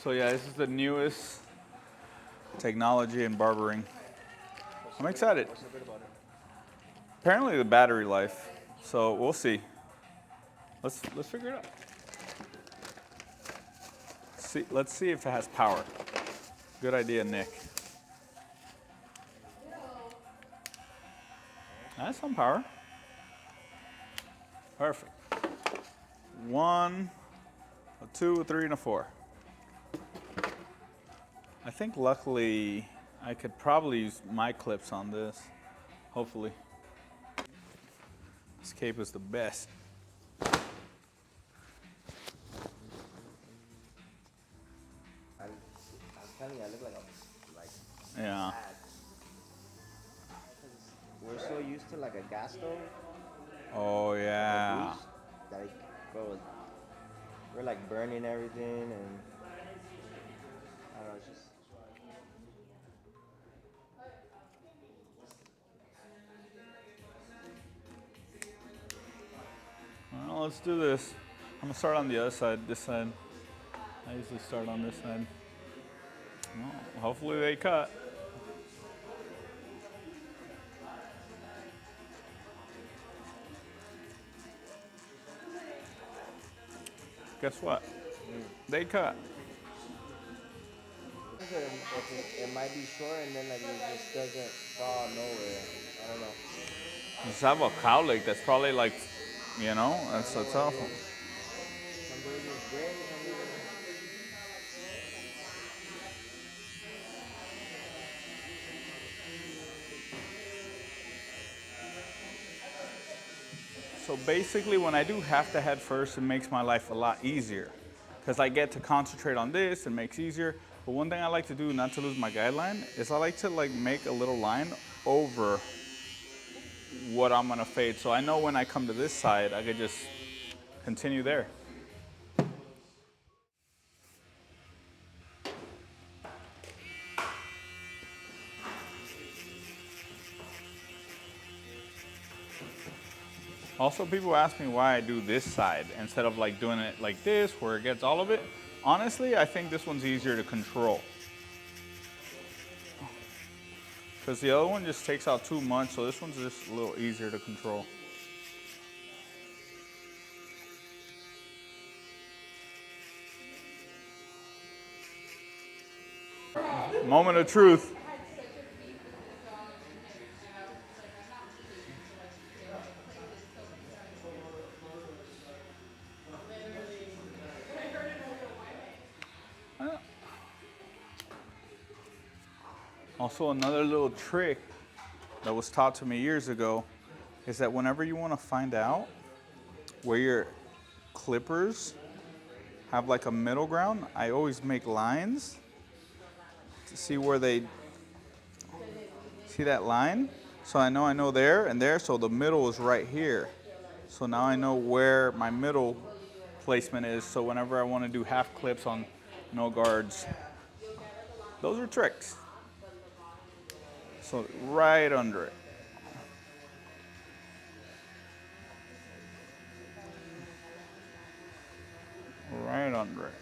So yeah, this is the newest technology in barbering. I'm excited. What's so good about it? Apparently the battery life. So we'll see. Let's figure it out. Let's see if it has power. Good idea, Nick. That's some power. Perfect. 1, a 2, a 3, and a 4. I think luckily I could probably use my clips on this. Hopefully. This cape is the best. I'm telling you, I look like Yeah. bad. We're so used to like a gas stove Oh or yeah. grease that bro, we're like burning everything and I don't know, it's just Well, let's do this. I'm gonna start on the other side, this side. I usually start on this side. Well, hopefully they cut. Guess what? They cut. it might be short and then like it just doesn't fall nowhere. I don't know. Just have a cow leg that's probably like, that's awful. Some days it's great, some days So basically, when I do half the head first, it makes my life a lot easier because I get to concentrate on this. It makes it easier. But one thing I like to do, not to lose my guideline, is I like to like make a little line over what I'm gonna fade. So I know when I come to this side, I could just continue there. Also, people ask me why I do this side instead of like doing it like this where it gets all of it. Honestly, I think this one's easier to control. Because the other one just takes out too much, so this one's just a little easier to control. Moment of truth. Also, another little trick that was taught to me years ago is that whenever you want to find out where your clippers have like a middle ground, I always make lines to see where they see that line. So I know there and there, so the middle is right here. So now I know where my middle placement is, so whenever I want to do half clips on no guards, those are tricks. So right under it. Right under it.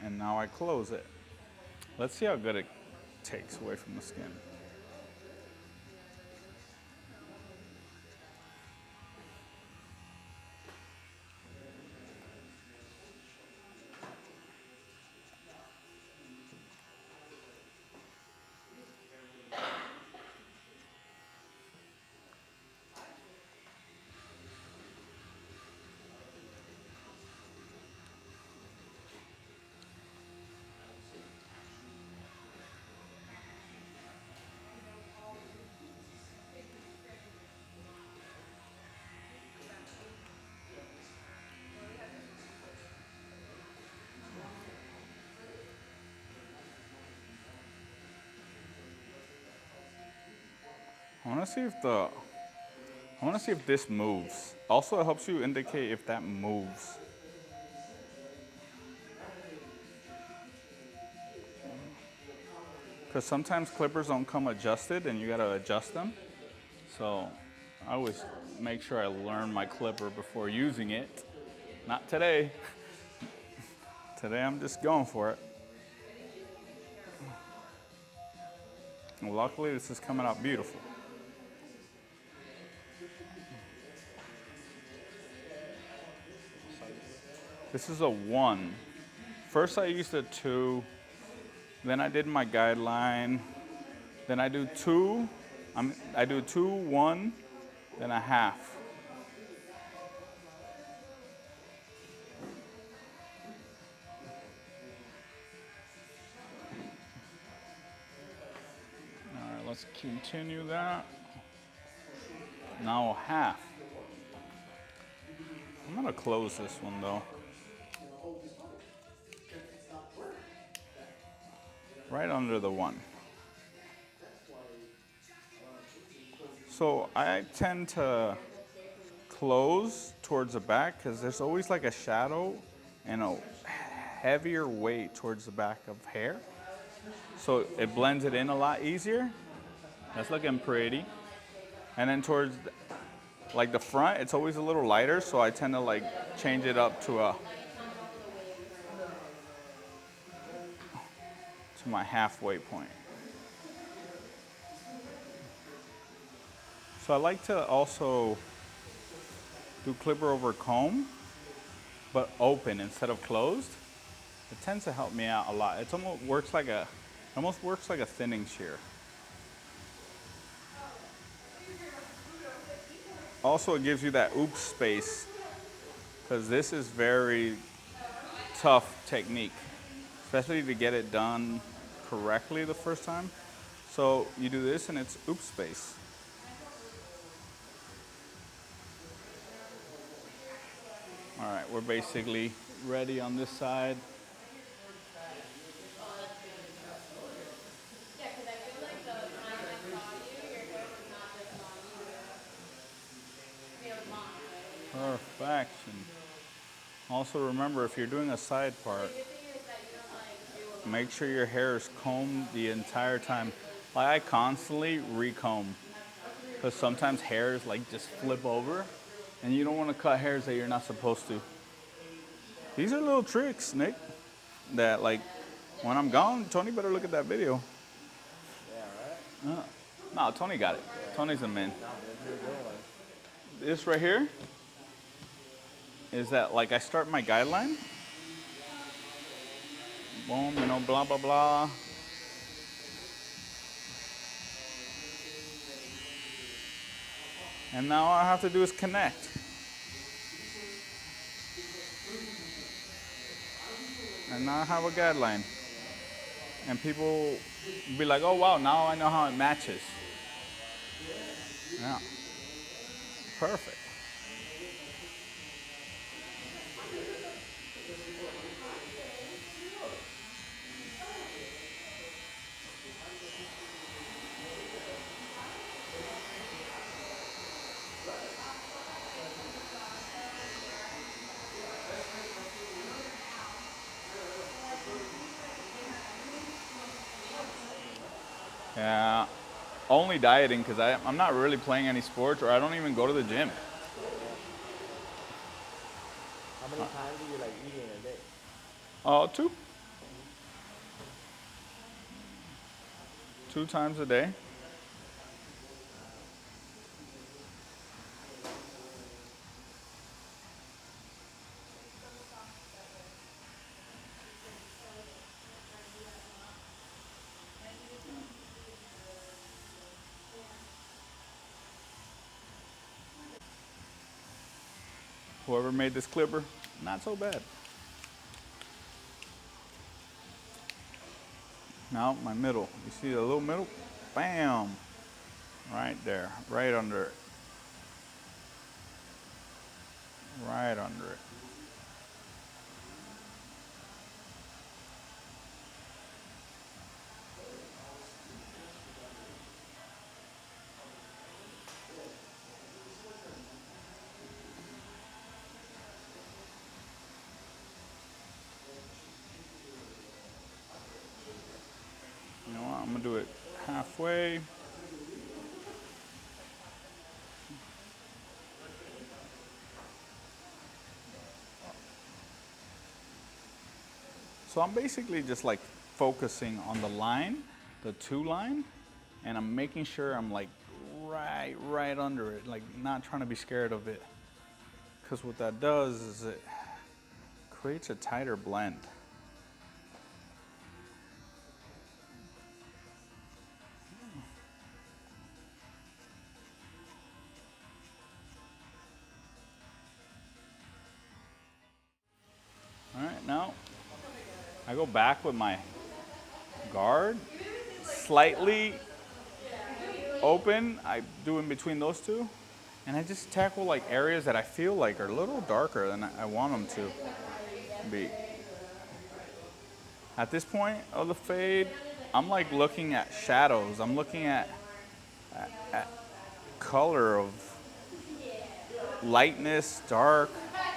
And now I close it. Let's see how good it takes away from the skin. I want to see if this moves. Also, it helps you indicate if that moves. because sometimes clippers don't come adjusted and you gotta adjust them. So I always make sure I learn my clipper before using it. Not today. Today I'm just going for it. And luckily this is coming out beautiful. This is a 1. First I used a 2, then I did my guideline, then I do 2, I do 2, 1, then a half. All right, let's continue that. Now a half. I'm gonna close this one though. Right under the 1. So I tend to close towards the back because there's always like a shadow and a heavier weight towards the back of hair. So it blends it in a lot easier. That's looking pretty. And then towards like the front, it's always a little lighter, so I tend to like change it up to my halfway point. So I like to also do clipper over comb, but open instead of closed. It tends to help me out a lot. It almost works like a thinning shear. Also, it gives you that oops space because this is very tough technique, especially to get it done correctly the first time. So you do this and it's oops space. All right, we're basically ready on this side. Perfection. Also remember, if you're doing a side part, make sure your hair is combed the entire time. Like I constantly recomb because sometimes hairs like just flip over and you don't want to cut hairs that you're not supposed to. These are little tricks, Nick, that like when I'm gone, Tony better look at that video. Yeah, right? No, Tony got it. Yeah. Tony's the man. No, this is a good one. This right here is that like I start my guideline. Boom, blah, blah, blah. And now all I have to do is connect. And now I have a guideline. And people be like, oh wow, now I know how it matches. Yeah, perfect. Yeah, only dieting because I'm not really playing any sports or I don't even go to the gym. Yeah. How many times do you like eat in a day? 2. 2 times a day. Whoever made this clipper, not so bad. Now my middle. You see the little middle? Bam! Right there, right under it. Right under it. know what? I'm gonna do it halfway. So I'm basically just like focusing on the line, the two line, and I'm making sure I'm like right under it, like not trying to be scared of it. Because what that does is it creates a tighter blend. All right, now I go back with my guard slightly open. I do in between those two, and I just tackle like areas that I feel like are a little darker than I want them to be. At this point of the fade, I'm like looking at shadows. I'm looking at color of lightness, dark.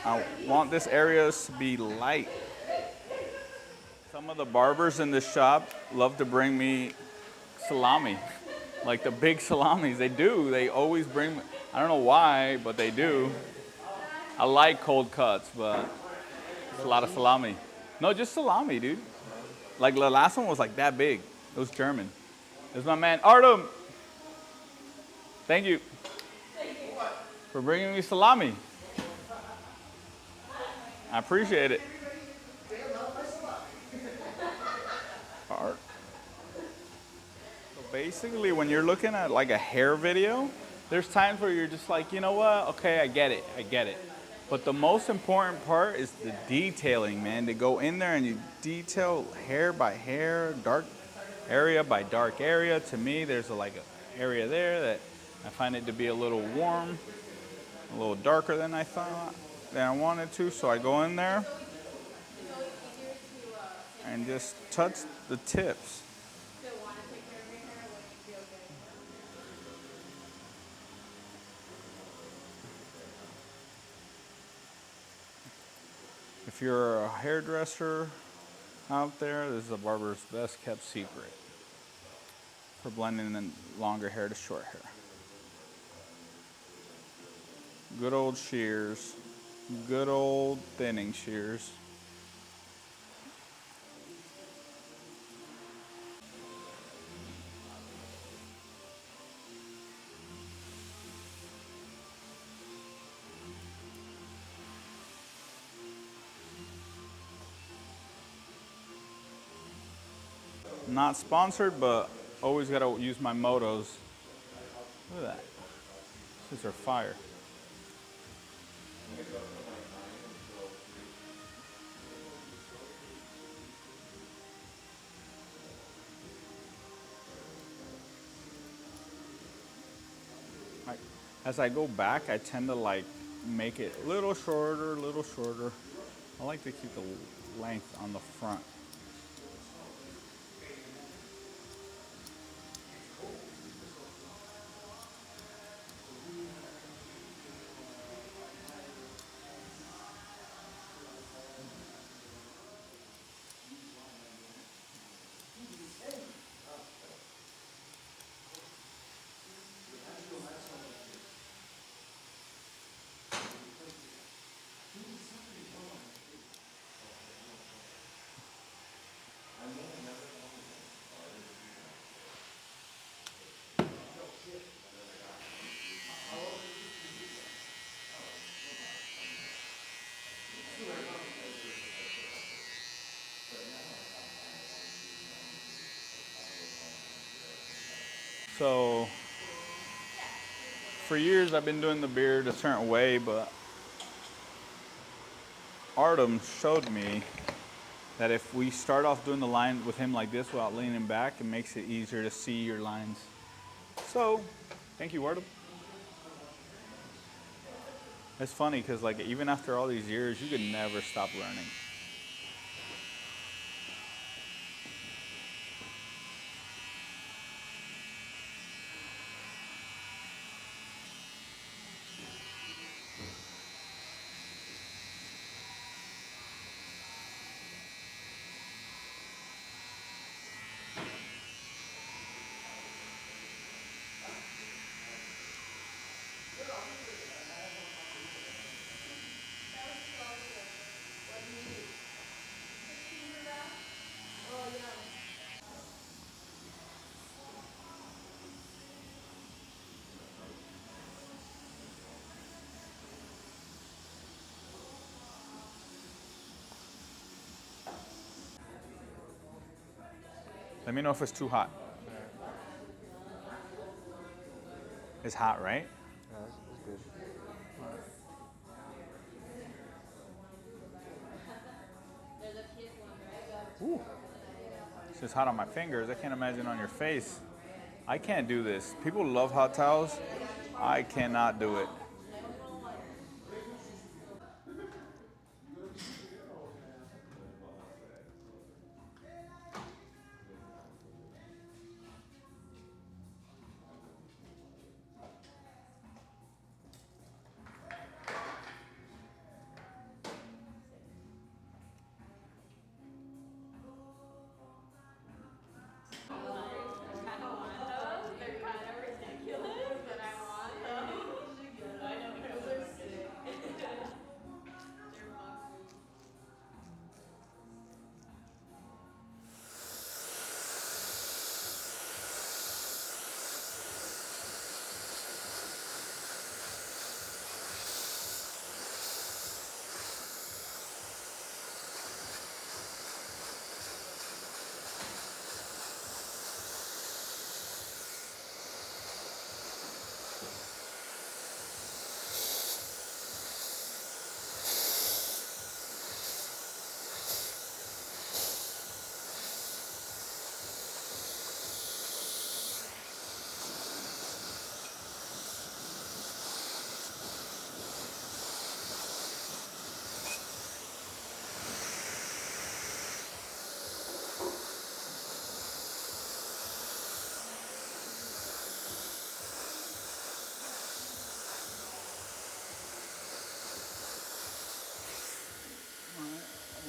I want this area to be light. Some of the barbers in this shop love to bring me salami, like the big salamis. They do. They always bring me. I don't know why, but they do. I like cold cuts, but it's a lot of salami. No, just salami, dude. Like the last one was like that big. It was German. It was my man Artem. Thank you for bringing me salami. I appreciate it. Art. So basically, when you're looking at like a hair video, there's times where you're just like, you know what? Okay, I get it. I get it. But the most important part is the detailing, man. To go in there and you detail hair by hair, dark area by dark area. To me, there's like an area there that I find it to be a little warm, a little darker than I thought, than I wanted to. So I go in there and just touch the tips. If you're a hairdresser out there, this is a barber's best kept secret for blending in longer hair to short hair. Good old shears, good old thinning shears. Not sponsored, but always gotta use my motos. Look at that. These are fire. As I go back, I tend to like make it a little shorter, a little shorter. I like to keep the length on the front. So for years I've been doing the beard a certain way, but Artem showed me that if we start off doing the line with him like this without leaning back, it makes it easier to see your lines. So, thank you, Artem. It's funny because like even after all these years, you could never stop learning. Let me know if it's too hot. It's hot, right? No, it's good. Ooh. It's just hot on my fingers. I can't imagine on your face. I can't do this. People love hot towels. I cannot do it.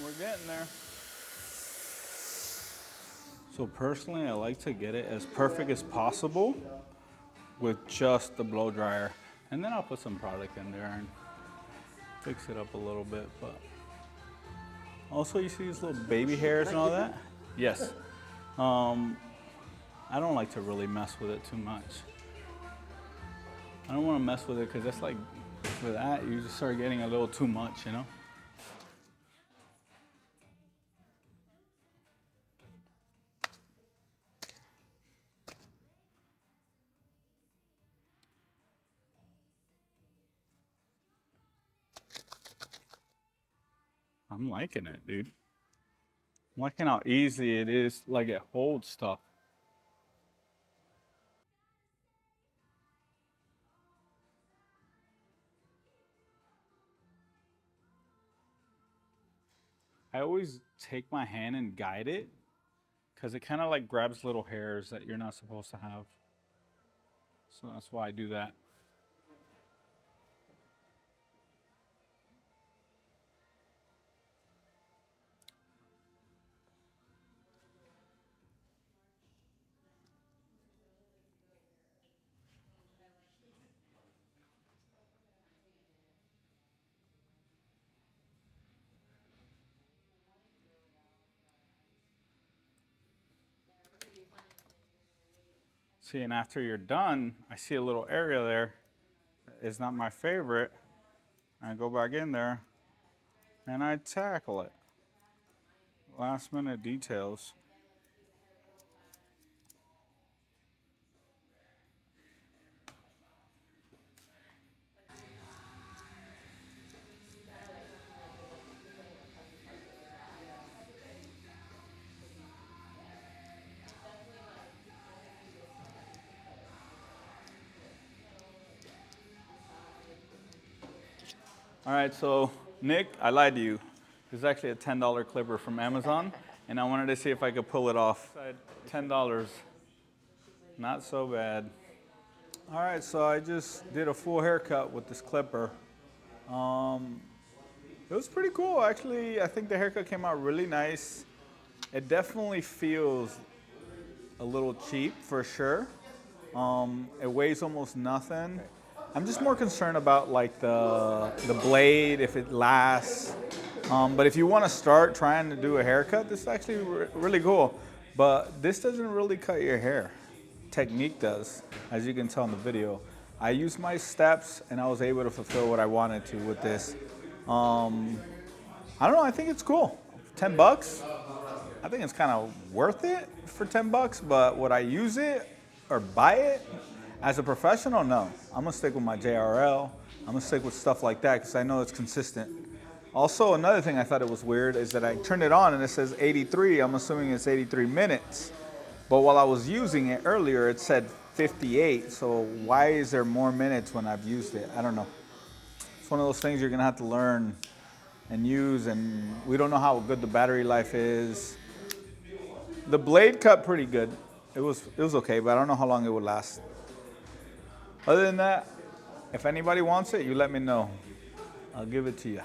We're getting there. So personally, I like to get it as perfect as possible with just the blow dryer. And then I'll put some product in there and fix it up a little bit. But also, you see these little baby hairs and all that? Yes. I don't like to really mess with it too much. I don't want to mess with it because that's like, for that, you just start getting a little too much, you know? I'm liking it, dude. I'm liking how easy it is, like it holds stuff. I always take my hand and guide it because it kind of like grabs little hairs that you're not supposed to have. So that's why I do that. See, and after you're done, I see a little area there. It's not my favorite. I go back in there and I tackle it. Last minute details. All right, so Nick, I lied to you. This is actually a $10 clipper from Amazon, and I wanted to see if I could pull it off. $10. Not so bad. All right, so I just did a full haircut with this clipper. It was pretty cool, actually. I think the haircut came out really nice. It definitely feels a little cheap for sure. It weighs almost nothing. I'm just more concerned about like the blade, if it lasts. But if you want to start trying to do a haircut, this is actually really cool. But this doesn't really cut your hair. Technique does, as you can tell in the video. I used my steps and I was able to fulfill what I wanted to with this. I don't know, I think it's cool. $10? I think it's kind of worth it for 10 bucks, but would I use it or buy it as a professional? No. I'm gonna stick with my JRL. I'm gonna stick with stuff like that because I know it's consistent. Also, another thing I thought it was weird is that I turned it on and it says 83. I'm assuming it's 83 minutes. But while I was using it earlier, it said 58. So why is there more minutes when I've used it? I don't know. It's one of those things you're gonna have to learn and use, and we don't know how good the battery life is. The blade cut pretty good. It was okay, but I don't know how long it would last. Other than that, if anybody wants it, you let me know. I'll give it to you.